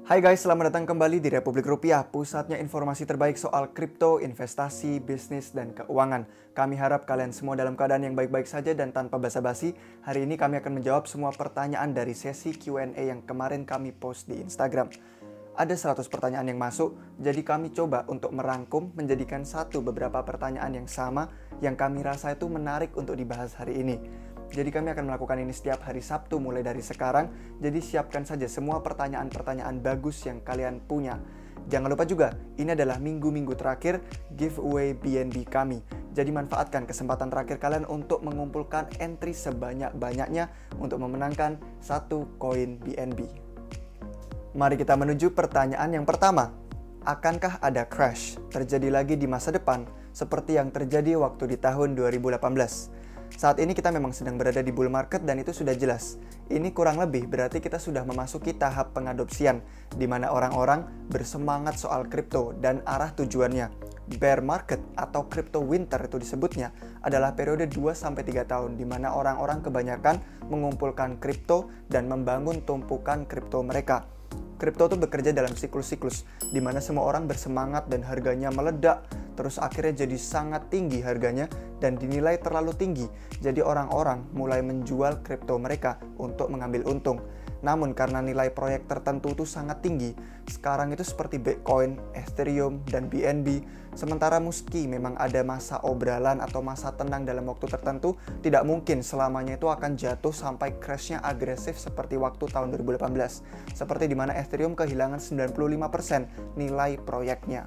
Hai guys, selamat datang kembali di Republik Rupiah, pusatnya informasi terbaik soal kripto, investasi, bisnis, dan keuangan. Kami harap kalian semua dalam keadaan yang baik-baik saja dan tanpa basa-basi. Hari ini kami akan menjawab semua pertanyaan dari sesi Q&A yang kemarin kami post di Instagram. Ada 100 pertanyaan yang masuk, jadi kami coba untuk merangkum menjadikan beberapa pertanyaan yang sama yang kami rasa itu menarik untuk dibahas hari ini. Jadi kami akan melakukan ini setiap hari Sabtu mulai dari sekarang. Jadi siapkan saja semua pertanyaan-pertanyaan bagus yang kalian punya. Jangan lupa juga, ini adalah minggu-minggu terakhir giveaway BNB kami. Jadi manfaatkan kesempatan terakhir kalian untuk mengumpulkan entry sebanyak-banyaknya untuk memenangkan satu koin BNB. Mari kita menuju pertanyaan yang pertama. Akankah ada crash terjadi lagi di masa depan seperti yang terjadi waktu di tahun 2018? Saat ini kita memang sedang berada di bull market dan itu sudah jelas. Ini kurang lebih berarti kita sudah memasuki tahap pengadopsian, di mana orang-orang bersemangat soal kripto dan arah tujuannya. Bear market atau crypto winter itu disebutnya adalah periode 2-3 tahun di mana orang-orang kebanyakan mengumpulkan kripto dan membangun tumpukan kripto mereka. Kripto itu bekerja dalam siklus-siklus, di mana semua orang bersemangat dan harganya meledak, terus akhirnya jadi sangat tinggi harganya dan dinilai terlalu tinggi. Jadi orang-orang mulai menjual kripto mereka untuk mengambil untung. Namun karena nilai proyek tertentu itu sangat tinggi, sekarang itu seperti Bitcoin, Ethereum, dan BNB. Sementara meski memang ada masa obralan atau masa tenang dalam waktu tertentu, tidak mungkin selamanya itu akan jatuh sampai crashnya agresif seperti waktu tahun 2018. Seperti di mana Ethereum kehilangan 95% nilai proyeknya.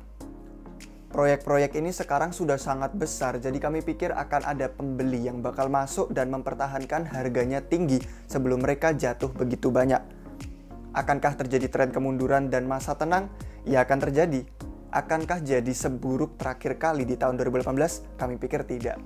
Proyek-proyek ini sekarang sudah sangat besar, jadi kami pikir akan ada pembeli yang bakal masuk dan mempertahankan harganya tinggi sebelum mereka jatuh begitu banyak. Akankah terjadi tren kemunduran dan masa tenang? Ya akan terjadi. Akankah jadi seburuk terakhir kali di tahun 2018? Kami pikir tidak.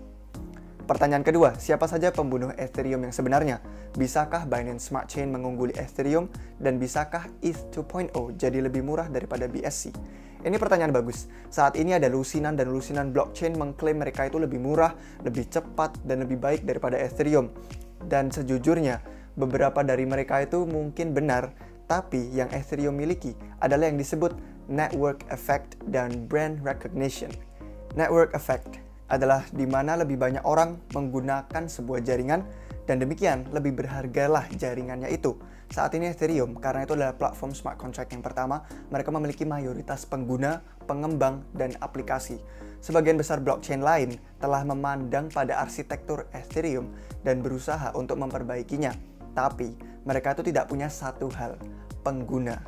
Pertanyaan kedua, siapa saja pembunuh Ethereum yang sebenarnya? Bisakah Binance Smart Chain mengungguli Ethereum? Dan bisakah ETH 2.0 jadi lebih murah daripada BSC? Ini pertanyaan bagus. Saat ini ada lusinan dan lusinan blockchain mengklaim mereka itu lebih murah, lebih cepat, dan lebih baik daripada Ethereum. Dan sejujurnya, beberapa dari mereka itu mungkin benar, tapi yang Ethereum miliki adalah yang disebut network effect dan brand recognition. Network effect adalah di mana lebih banyak orang menggunakan sebuah jaringan dan demikian lebih berhargalah jaringannya itu. Saat ini Ethereum, karena itu adalah platform smart contract yang pertama, mereka memiliki mayoritas pengguna, pengembang, dan aplikasi. Sebagian besar blockchain lain telah memandang pada arsitektur Ethereum dan berusaha untuk memperbaikinya. Tapi mereka itu tidak punya satu hal, pengguna.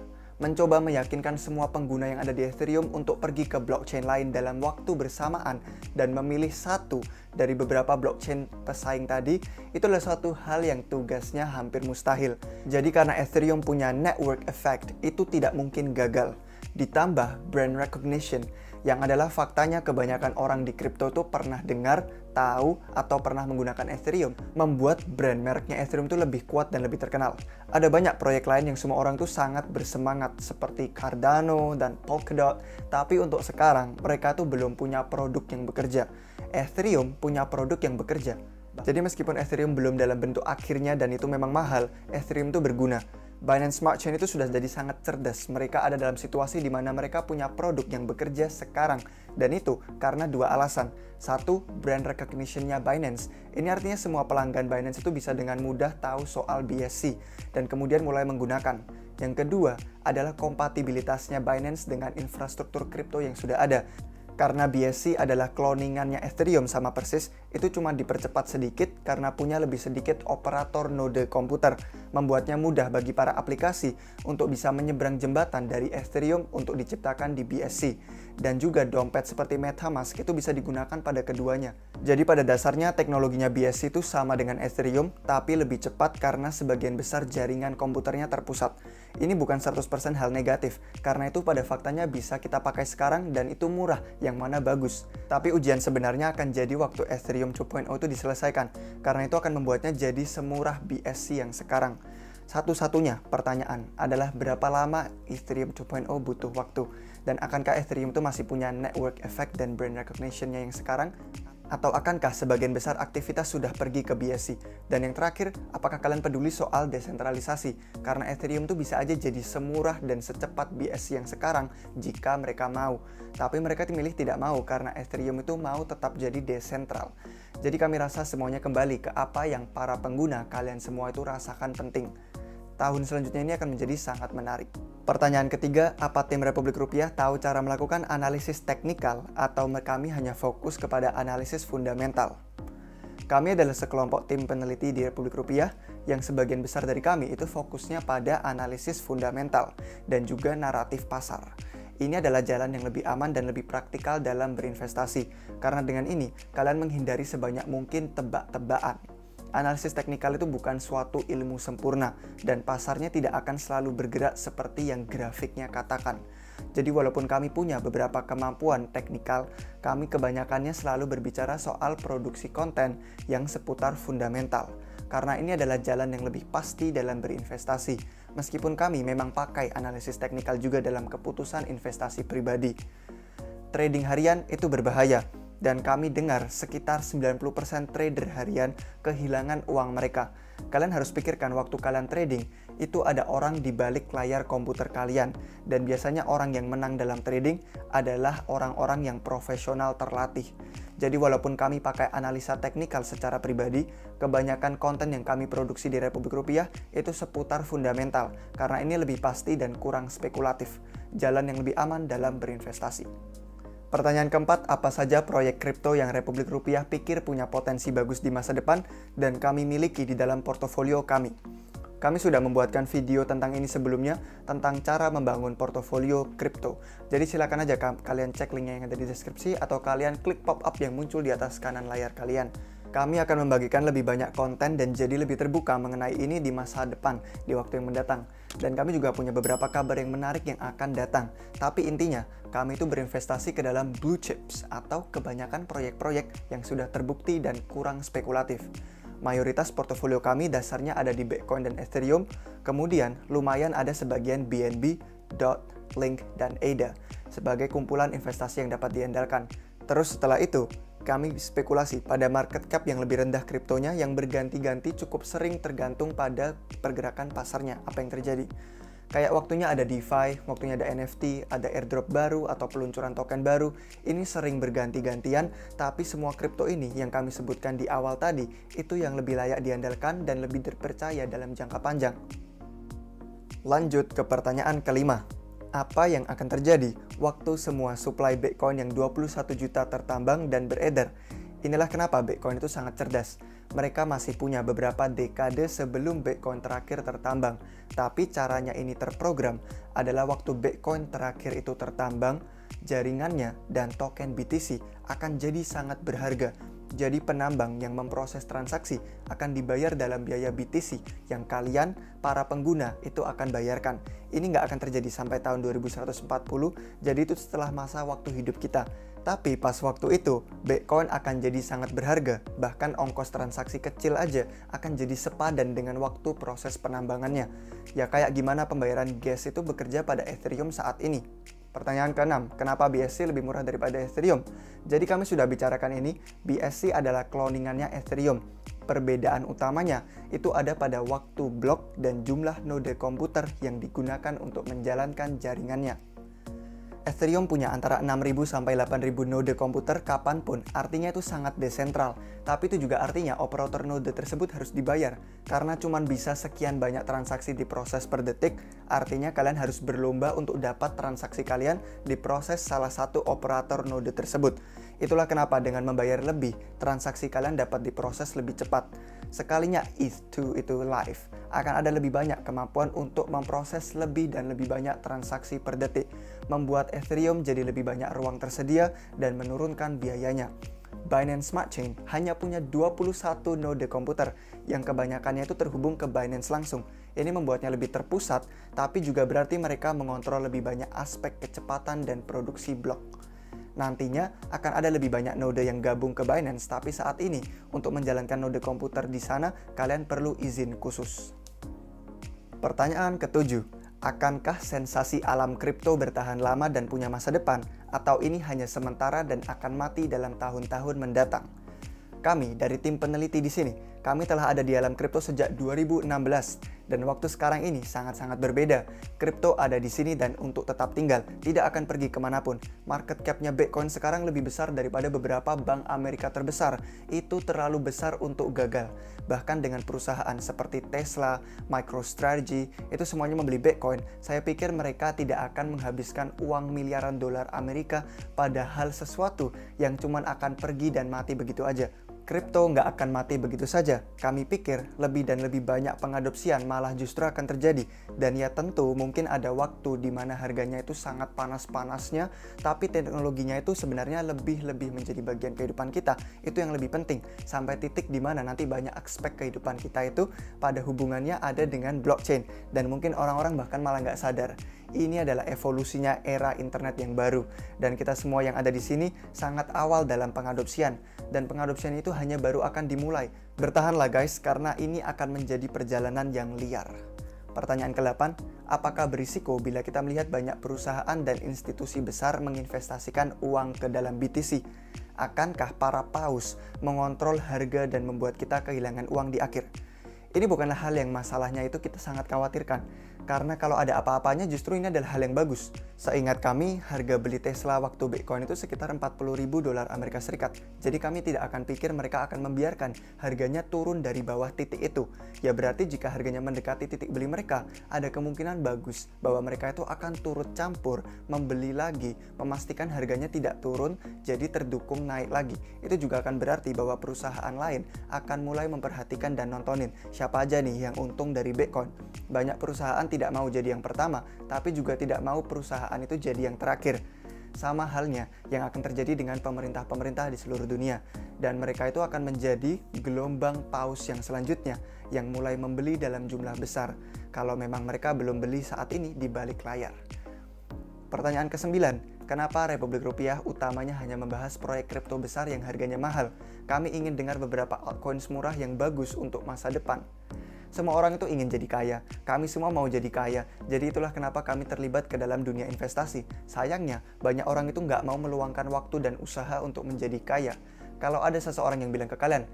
Mencoba meyakinkan semua pengguna yang ada di Ethereum untuk pergi ke blockchain lain dalam waktu bersamaan dan memilih satu dari beberapa blockchain pesaing tadi, itu adalah suatu hal yang tugasnya hampir mustahil. Jadi karena Ethereum punya network effect, itu tidak mungkin gagal. Ditambah brand recognition, yang adalah faktanya kebanyakan orang di kripto itu pernah dengar, tahu, atau pernah menggunakan Ethereum, membuat brand mereknya Ethereum itu lebih kuat dan lebih terkenal. Ada banyak proyek lain yang semua orang tuh sangat bersemangat, seperti Cardano dan Polkadot, tapi untuk sekarang mereka tuh belum punya produk yang bekerja. Ethereum punya produk yang bekerja. Jadi meskipun Ethereum belum dalam bentuk akhirnya dan itu memang mahal, Ethereum itu berguna. Binance Smart Chain itu sudah jadi sangat cerdas. Mereka ada dalam situasi di mana mereka punya produk yang bekerja sekarang. Dan itu karena dua alasan. Satu, brand recognition-nya Binance. Ini artinya semua pelanggan Binance itu bisa dengan mudah tahu soal BSC dan kemudian mulai menggunakan. Yang kedua adalah kompatibilitasnya Binance dengan infrastruktur kripto yang sudah ada. Karena BSC adalah cloningannya Ethereum sama persis, itu cuma dipercepat sedikit karena punya lebih sedikit operator node komputer, membuatnya mudah bagi para aplikasi untuk bisa menyeberang jembatan dari Ethereum untuk diciptakan di BSC. Dan juga dompet seperti MetaMask itu bisa digunakan pada keduanya. Jadi pada dasarnya teknologinya BSC itu sama dengan Ethereum, tapi lebih cepat karena sebagian besar jaringan komputernya terpusat. Ini bukan 100% hal negatif, karena itu pada faktanya bisa kita pakai sekarang dan itu murah, yang mana bagus. Tapi ujian sebenarnya akan jadi waktu Ethereum 2.0 itu diselesaikan, karena itu akan membuatnya jadi semurah BSC yang sekarang. Satu-satunya pertanyaan adalah berapa lama Ethereum 2.0 butuh waktu, dan akankah Ethereum itu masih punya network effect dan brand recognition-nya yang sekarang? Atau akankah sebagian besar aktivitas sudah pergi ke BSC? Dan yang terakhir, apakah kalian peduli soal desentralisasi? Karena Ethereum tuh bisa aja jadi semurah dan secepat BSC yang sekarang jika mereka mau. Tapi mereka milih tidak mau karena Ethereum itu mau tetap jadi desentral. Jadi kami rasa semuanya kembali ke apa yang para pengguna kalian semua itu rasakan penting. Tahun selanjutnya ini akan menjadi sangat menarik. Pertanyaan ketiga, apa tim Republik Rupiah tahu cara melakukan analisis teknikal atau kami hanya fokus kepada analisis fundamental? Kami adalah sekelompok tim peneliti di Republik Rupiah yang sebagian besar dari kami itu fokusnya pada analisis fundamental dan juga naratif pasar. Ini adalah jalan yang lebih aman dan lebih praktikal dalam berinvestasi, karena dengan ini kalian menghindari sebanyak mungkin tebak-tebakan. Analisis teknikal itu bukan suatu ilmu sempurna dan pasarnya tidak akan selalu bergerak seperti yang grafiknya katakan. Jadi walaupun kami punya beberapa kemampuan teknikal, kami kebanyakannya selalu berbicara soal produksi konten yang seputar fundamental. Karena ini adalah jalan yang lebih pasti dalam berinvestasi, meskipun kami memang pakai analisis teknikal juga dalam keputusan investasi pribadi. Trading harian itu berbahaya. Dan kami dengar sekitar 90% trader harian kehilangan uang mereka. Kalian harus pikirkan waktu kalian trading, itu ada orang di balik layar komputer kalian. Dan biasanya orang yang menang dalam trading adalah orang-orang yang profesional terlatih. Jadi walaupun kami pakai analisa teknikal secara pribadi, kebanyakan konten yang kami produksi di Republik Rupiah itu seputar fundamental. Karena ini lebih pasti dan kurang spekulatif. Jalan yang lebih aman dalam berinvestasi. Pertanyaan keempat, apa saja proyek kripto yang Republik Rupiah pikir punya potensi bagus di masa depan dan kami miliki di dalam portofolio kami? Kami sudah membuatkan video tentang ini sebelumnya, tentang cara membangun portofolio kripto. Jadi silakan aja kalian cek linknya yang ada di deskripsi atau kalian klik pop-up yang muncul di atas kanan layar kalian. Kami akan membagikan lebih banyak konten dan jadi lebih terbuka mengenai ini di masa depan, di waktu yang mendatang. Dan kami juga punya beberapa kabar yang menarik yang akan datang. Tapi intinya, kami itu berinvestasi ke dalam blue chips atau kebanyakan proyek-proyek yang sudah terbukti dan kurang spekulatif. Mayoritas portofolio kami dasarnya ada di Bitcoin dan Ethereum, kemudian lumayan ada sebagian BNB, DOT, Link, dan ADA sebagai kumpulan investasi yang dapat diandalkan. Terus setelah itu, kami spekulasi pada market cap yang lebih rendah kriptonya yang berganti-ganti cukup sering tergantung pada pergerakan pasarnya, apa yang terjadi. Kayak waktunya ada DeFi, waktunya ada NFT, ada airdrop baru atau peluncuran token baru. Ini sering berganti-gantian, tapi semua kripto ini yang kami sebutkan di awal tadi, itu yang lebih layak diandalkan dan lebih terpercaya dalam jangka panjang. Lanjut ke pertanyaan kelima. Apa yang akan terjadi waktu semua supply Bitcoin yang 21 juta tertambang dan beredar? Inilah kenapa Bitcoin itu sangat cerdas. Mereka masih punya beberapa dekade sebelum Bitcoin terakhir tertambang. Tapi caranya ini terprogram adalah waktu Bitcoin terakhir itu tertambang, jaringannya dan token BTC akan jadi sangat berharga. Jadi penambang yang memproses transaksi akan dibayar dalam biaya BTC yang kalian, para pengguna, itu akan bayarkan. Ini nggak akan terjadi sampai tahun 2140, jadi itu setelah masa waktu hidup kita. Tapi pas waktu itu, Bitcoin akan jadi sangat berharga, bahkan ongkos transaksi kecil aja akan jadi sepadan dengan waktu proses penambangannya. Ya kayak gimana pembayaran gas itu bekerja pada Ethereum saat ini. Pertanyaan ke-6, kenapa BSC lebih murah daripada Ethereum? Jadi kami sudah bicarakan ini, BSC adalah cloningannya Ethereum. Perbedaan utamanya itu ada pada waktu blok dan jumlah node komputer yang digunakan untuk menjalankan jaringannya. Ethereum punya antara 6.000 sampai 8.000 node komputer kapanpun, artinya itu sangat desentral. Tapi itu juga artinya operator node tersebut harus dibayar, karena cuma bisa sekian banyak transaksi diproses per detik, artinya kalian harus berlomba untuk dapat transaksi kalian diproses salah satu operator node tersebut. Itulah kenapa dengan membayar lebih, transaksi kalian dapat diproses lebih cepat. Sekalinya ETH2 itu live, akan ada lebih banyak kemampuan untuk memproses lebih dan lebih banyak transaksi per detik, membuat Ethereum jadi lebih banyak ruang tersedia dan menurunkan biayanya. Binance Smart Chain hanya punya 21 node komputer yang kebanyakannya itu terhubung ke Binance langsung. Ini membuatnya lebih terpusat, tapi juga berarti mereka mengontrol lebih banyak aspek kecepatan dan produksi blok. Nantinya akan ada lebih banyak node yang gabung ke Binance, tapi saat ini untuk menjalankan node komputer di sana kalian perlu izin khusus. Pertanyaan ke-7, akankah sensasi alam kripto bertahan lama dan punya masa depan Atau ini hanya sementara dan akan mati dalam tahun-tahun mendatang? Kami dari tim peneliti di sini, kami telah ada di alam kripto sejak 2016 dan waktu sekarang ini sangat-sangat berbeda. Kripto ada di sini dan untuk tetap tinggal, tidak akan pergi kemanapun. Market cap-nya Bitcoin sekarang lebih besar daripada beberapa bank Amerika terbesar. Itu terlalu besar untuk gagal. Bahkan dengan perusahaan seperti Tesla, MicroStrategy, itu semuanya membeli Bitcoin. Saya pikir mereka tidak akan menghabiskan uang miliaran dolar Amerika pada hal sesuatu yang cuman akan pergi dan mati begitu aja. Kripto nggak akan mati begitu saja. Kami pikir lebih dan lebih banyak pengadopsian malah justru akan terjadi. Dan ya tentu mungkin ada waktu di mana harganya itu sangat panas-panasnya, tapi teknologinya itu sebenarnya lebih menjadi bagian kehidupan kita. Itu yang lebih penting. Sampai titik di mana nanti banyak aspek kehidupan kita itu pada hubungannya ada dengan blockchain. Dan mungkin orang-orang bahkan malah nggak sadar. Ini adalah evolusinya era internet yang baru. Dan kita semua yang ada di sini sangat awal dalam pengadopsian. Dan pengadopsian itu hanya baru akan dimulai. Bertahanlah guys, karena ini akan menjadi perjalanan yang liar. Pertanyaan ke-8, apakah berisiko bila kita melihat banyak perusahaan dan institusi besar menginvestasikan uang ke dalam BTC? Akankah para paus mengontrol harga dan membuat kita kehilangan uang di akhir? Ini bukanlah hal yang masalahnya itu kita sangat khawatirkan. Karena kalau ada apa-apanya justru ini adalah hal yang bagus. Seingat kami, harga beli Tesla waktu Bitcoin itu sekitar 40.000 dolar Amerika Serikat. Jadi kami tidak akan pikir mereka akan membiarkan harganya turun dari bawah titik itu. Ya berarti jika harganya mendekati titik beli mereka, ada kemungkinan bagus bahwa mereka itu akan turut campur, membeli lagi, memastikan harganya tidak turun, jadi terdukung naik lagi. Itu juga akan berarti bahwa perusahaan lain akan mulai memperhatikan dan nontonin siapa aja nih yang untung dari Bitcoin. Banyak perusahaan tidak mau jadi yang pertama, tapi juga tidak mau perusahaan itu jadi yang terakhir. Sama halnya yang akan terjadi dengan pemerintah-pemerintah di seluruh dunia. Dan mereka itu akan menjadi gelombang paus yang selanjutnya, yang mulai membeli dalam jumlah besar. Kalau memang mereka belum beli saat ini di balik layar. Pertanyaan ke-9, kenapa Republik Rupiah utamanya hanya membahas proyek kripto besar yang harganya mahal? Kami ingin dengar beberapa altcoins murah yang bagus untuk masa depan. Semua orang itu ingin jadi kaya, kami semua mau jadi kaya, jadi itulah kenapa kami terlibat ke dalam dunia investasi. Sayangnya, banyak orang itu nggak mau meluangkan waktu dan usaha untuk menjadi kaya. Kalau ada seseorang yang bilang ke kalian,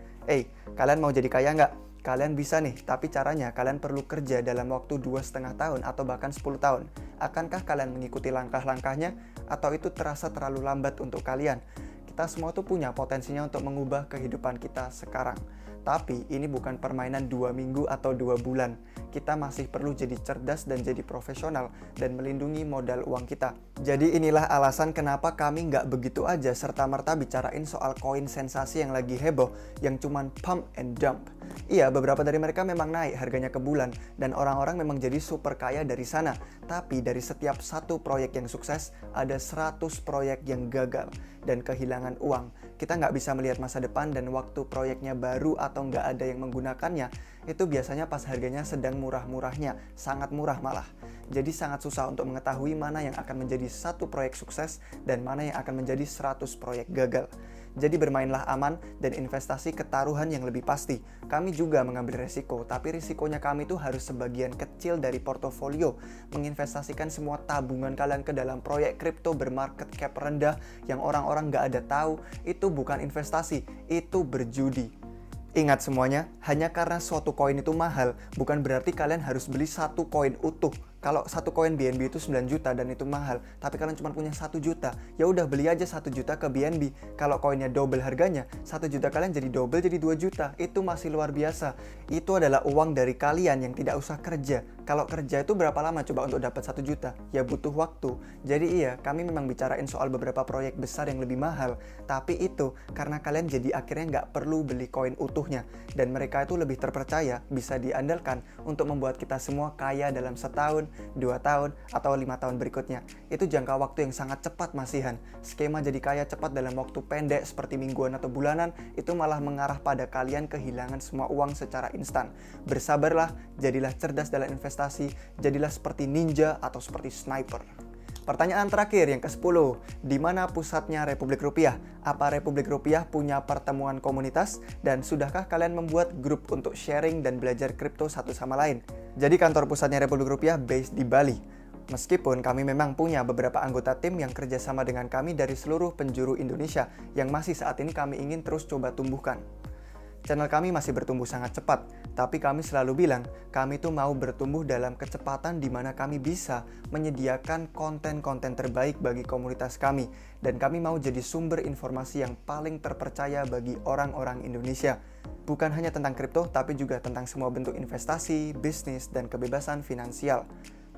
kalian mau jadi kaya nggak? Kalian bisa nih, tapi caranya kalian perlu kerja dalam waktu 2,5 tahun atau bahkan 10 tahun. Akankah kalian mengikuti langkah-langkahnya? Atau itu terasa terlalu lambat untuk kalian? Kita semua tuh punya potensinya untuk mengubah kehidupan kita sekarang. Tapi ini bukan permainan 2 minggu atau 2 bulan. Kita masih perlu jadi cerdas dan jadi profesional dan melindungi modal uang kita. Jadi inilah alasan kenapa kami nggak begitu aja serta-merta bicarain soal koin sensasi yang lagi heboh, yang cuman pump and dump. Iya, beberapa dari mereka memang naik harganya ke bulan dan orang-orang memang jadi super kaya dari sana. Tapi dari setiap satu proyek yang sukses, ada 100 proyek yang gagal dan kehilangan uang. Kita nggak bisa melihat masa depan dan waktu proyeknya baru atau nggak ada yang menggunakannya, itu biasanya pas harganya sedang murah-murahnya, sangat murah malah. Jadi sangat susah untuk mengetahui mana yang akan menjadi satu proyek sukses dan mana yang akan menjadi 100 proyek gagal. Jadi bermainlah aman dan investasi ke taruhan yang lebih pasti. Kami juga mengambil resiko, tapi risikonya kami itu harus sebagian kecil dari portofolio. Menginvestasikan semua tabungan kalian ke dalam proyek kripto bermarket cap rendah yang orang-orang nggak ada tahu, itu bukan investasi, itu berjudi. Ingat semuanya, hanya karena suatu koin itu mahal, bukan berarti kalian harus beli satu koin utuh. Kalau satu koin BNB itu 9 juta dan itu mahal, tapi kalian cuma punya 1 juta, ya udah beli aja 1 juta ke BNB. Kalau koinnya double harganya, 1 juta kalian jadi double jadi 2 juta. Itu masih luar biasa. Itu adalah uang dari kalian yang tidak usah kerja. Kalau kerja itu berapa lama coba untuk dapat 1 juta? Ya butuh waktu. Jadi iya, kami memang bicarain soal beberapa proyek besar yang lebih mahal, tapi itu karena kalian jadi akhirnya nggak perlu beli koin utuhnya. Dan mereka itu lebih terpercaya, bisa diandalkan untuk membuat kita semua kaya dalam setahun, 2 tahun, atau 5 tahun berikutnya. Itu jangka waktu yang sangat cepat masihan. Skema jadi kaya cepat dalam waktu pendek seperti mingguan atau bulanan, itu malah mengarah pada kalian kehilangan semua uang secara instan. Bersabarlah, jadilah cerdas dalam investasi, jadilah seperti ninja atau seperti sniper. Pertanyaan terakhir yang ke-10, di mana pusatnya Republik Rupiah? Apa Republik Rupiah punya pertemuan komunitas? Dan sudahkah kalian membuat grup untuk sharing dan belajar kripto satu sama lain? Jadi kantor pusatnya Republik Rupiah based di Bali. Meskipun kami memang punya beberapa anggota tim yang kerjasama dengan kami dari seluruh penjuru Indonesia yang masih saat ini kami ingin terus coba tumbuhkan. Channel kami masih bertumbuh sangat cepat, tapi kami selalu bilang kami tuh mau bertumbuh dalam kecepatan di mana kami bisa menyediakan konten-konten terbaik bagi komunitas kami, dan kami mau jadi sumber informasi yang paling terpercaya bagi orang-orang Indonesia. Bukan hanya tentang kripto, tapi juga tentang semua bentuk investasi, bisnis, dan kebebasan finansial.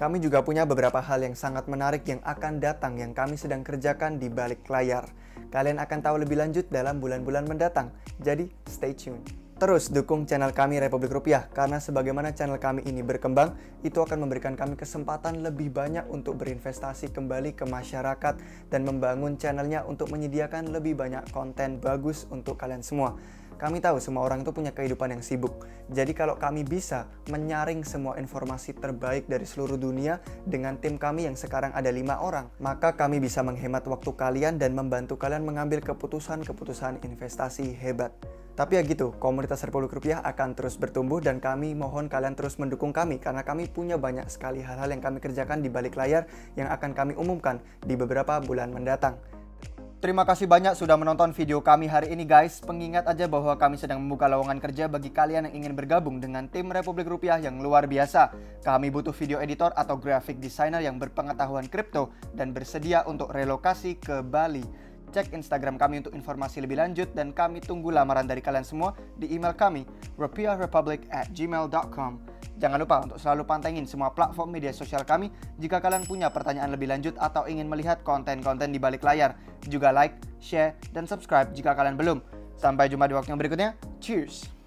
Kami juga punya beberapa hal yang sangat menarik yang akan datang yang kami sedang kerjakan di balik layar. Kalian akan tahu lebih lanjut dalam bulan-bulan mendatang, jadi stay tune. Terus dukung channel kami Republik Rupiah, karena sebagaimana channel kami ini berkembang, itu akan memberikan kami kesempatan lebih banyak untuk berinvestasi kembali ke masyarakat dan membangun channelnya untuk menyediakan lebih banyak konten bagus untuk kalian semua. Kami tahu semua orang itu punya kehidupan yang sibuk. Jadi kalau kami bisa menyaring semua informasi terbaik dari seluruh dunia dengan tim kami yang sekarang ada 5 orang, maka kami bisa menghemat waktu kalian dan membantu kalian mengambil keputusan-keputusan investasi hebat. Tapi ya gitu, komunitas Republik Rupiah akan terus bertumbuh dan kami mohon kalian terus mendukung kami karena kami punya banyak sekali hal-hal yang kami kerjakan di balik layar yang akan kami umumkan di beberapa bulan mendatang. Terima kasih banyak sudah menonton video kami hari ini guys. Pengingat aja bahwa kami sedang membuka lowongan kerja bagi kalian yang ingin bergabung dengan tim Republik Rupiah yang luar biasa. Kami butuh video editor atau graphic designer yang berpengetahuan kripto dan bersedia untuk relokasi ke Bali. Cek Instagram kami untuk informasi lebih lanjut dan kami tunggu lamaran dari kalian semua di email kami rupiahrepublic@gmail.com. Jangan lupa untuk selalu pantengin semua platform media sosial kami jika kalian punya pertanyaan lebih lanjut atau ingin melihat konten-konten di balik layar. Juga like, share, dan subscribe jika kalian belum. Sampai jumpa di waktu yang berikutnya. Cheers!